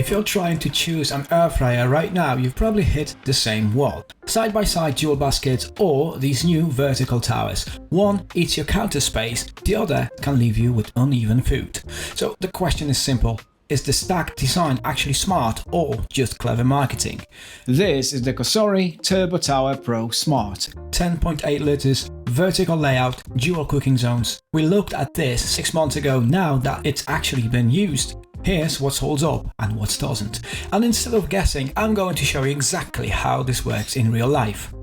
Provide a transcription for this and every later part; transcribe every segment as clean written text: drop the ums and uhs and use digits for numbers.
If you're trying to choose an air fryer right now, you've probably hit the same wall. Side-by-side dual baskets or these new vertical towers. One eats your counter space, the other can leave you with uneven food. So the question is simple. Is the stack design actually smart or just clever marketing? This is the Cosori Turbo Tower Pro Smart. 10.8 liters, vertical layout, dual cooking zones. We looked at this 6 months ago. Now that it's actually been used, here's what holds up and what doesn't. And instead of guessing, I'm going to show you exactly how this works in real life.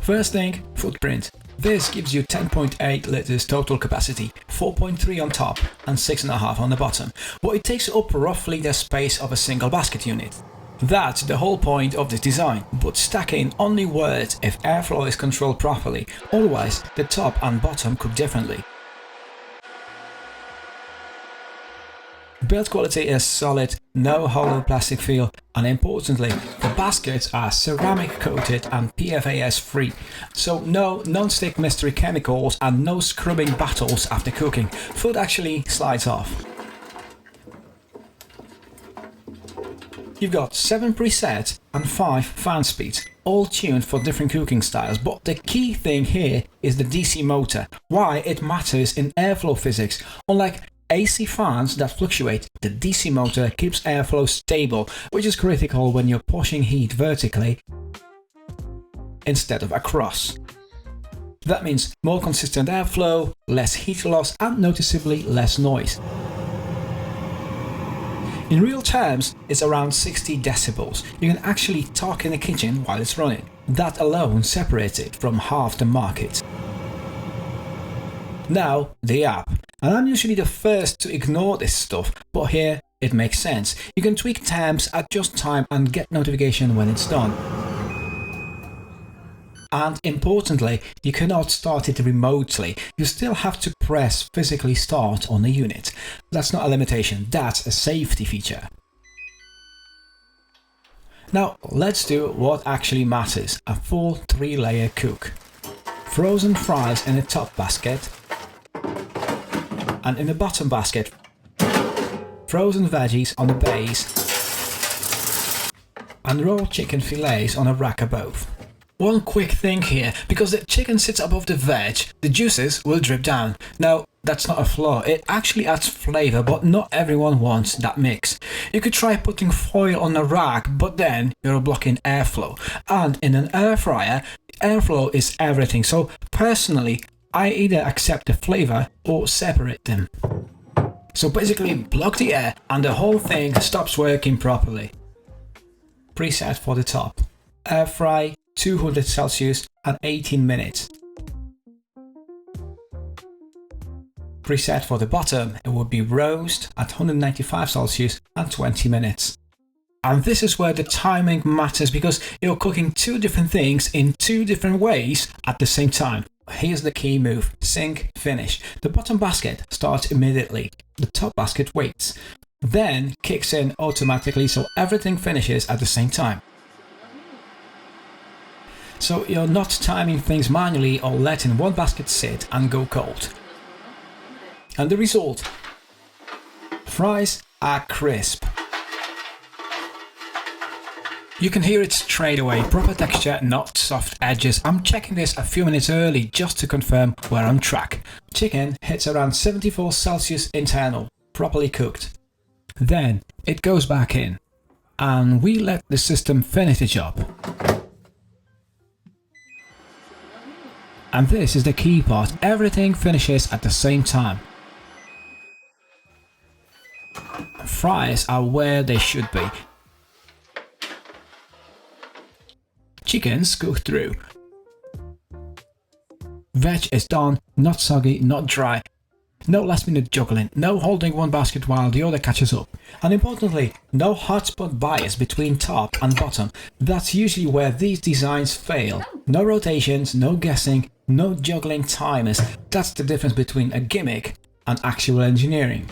First thing, footprint. This gives you 10.8 liters total capacity, 4.3 on top and 6.5 on the bottom, but it takes up roughly the space of a single basket unit. That's the whole point of this design, but stacking only works if airflow is controlled properly, otherwise the top and bottom cook differently. Build quality is solid, no hollow plastic feel, and importantly, the baskets are ceramic coated and PFAS free, so no non-stick mystery chemicals and no scrubbing battles after cooking. Food actually slides off. You've got 7 presets and 5 fan speeds, all tuned for different cooking styles, but the key thing here is the DC motor, why it matters in airflow physics. Unlike AC fans that fluctuate, the DC motor keeps airflow stable, which is critical when you're pushing heat vertically instead of across. That means more consistent airflow, less heat loss and noticeably less noise. In real terms, it's around 60 decibels. You can actually talk in the kitchen while it's running. That alone separates it from half the market. Now, the app. And I'm usually the first to ignore this stuff, but here it makes sense. You can tweak temps, adjust time and get notification when it's done. And importantly, you cannot start it remotely. You still have to press physically start on the unit. That's not a limitation, that's a safety feature. Now let's do what actually matters, a full 3-layer cook. Frozen fries in the top basket, and in the bottom basket, frozen veggies on the base, and raw chicken fillets on a rack above. One quick thing here, because the chicken sits above the veg, the juices will drip down. Now, that's not a flaw, it actually adds flavor, but not everyone wants that mix. You could try putting foil on a rack, but then you're blocking airflow. And in an air fryer, airflow is everything, so personally, I either accept the flavor or separate them. So basically block the air and the whole thing stops working properly. Preset for the top. Air fry 200 Celsius and 18 minutes. Preset for the bottom, it would be roast at 195 Celsius and 20 minutes. And this is where the timing matters because you're cooking 2 different things in 2 different ways at the same time. Here's the key move, sync, finish. The bottom basket starts immediately, the top basket waits, then kicks in automatically so everything finishes at the same time. So you're not timing things manually or letting one basket sit and go cold. And the result? Fries are crisp. You can hear it straight away, proper texture, not soft edges. I'm checking this a few minutes early just to confirm we're on track. Chicken hits around 74 Celsius internal, properly cooked. Then it goes back in, and we let the system finish the job. And this is the key part, everything finishes at the same time. Fries are where they should be. Chicken's cooked through. Veg is done, not soggy, not dry. No last minute juggling, no holding one basket while the other catches up. And importantly, no hotspot bias between top and bottom. That's usually where these designs fail. No rotations, no guessing, no juggling timers. That's the difference between a gimmick and actual engineering.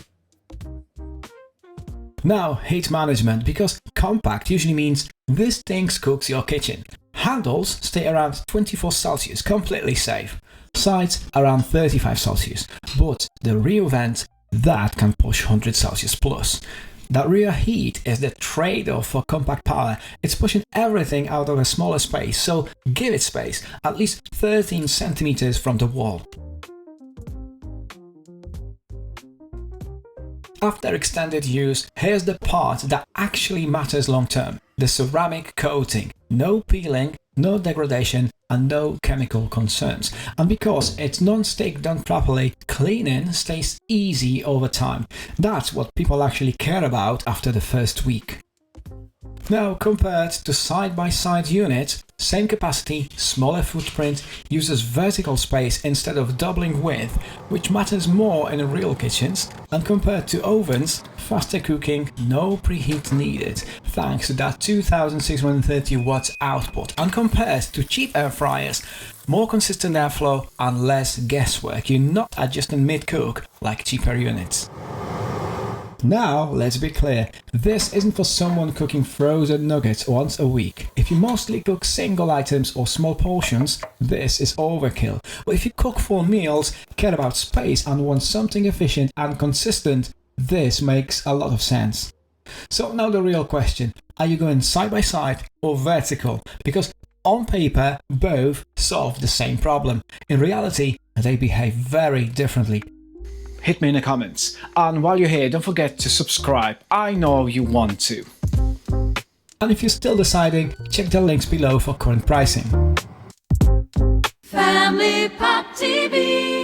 Now, heat management, because compact usually means this thing cooks your kitchen. Handles stay around 24 Celsius, completely safe. Sides around 35 Celsius, but the rear vent, that can push 100 Celsius plus. That rear heat is the trade-off for compact power. It's pushing everything out of a smaller space, so give it space, at least 13 centimeters from the wall. After extended use, here's the part that actually matters long term: the ceramic coating. No peeling, no degradation, and no chemical concerns. And because it's non-stick done properly, cleaning stays easy over time. That's what people actually care about after the first week. Now, compared to side-by-side units, same capacity, smaller footprint, uses vertical space instead of doubling width, which matters more in real kitchens, and compared to ovens, faster cooking, no preheat needed, thanks to that 2630 watts output, and compared to cheap air fryers, more consistent airflow and less guesswork. You're not adjusting mid-cook like cheaper units. Now, let's be clear, this isn't for someone cooking frozen nuggets once a week. If you mostly cook single items or small portions, this is overkill. But if you cook full meals, care about space and want something efficient and consistent, this makes a lot of sense. So now the real question, are you going side by side or vertical? Because on paper, both solve the same problem. In reality, they behave very differently. Hit me in the comments. And while you're here, don't forget to subscribe. I know you want to. And if you're still deciding, check the links below for current pricing. Family Pot TV.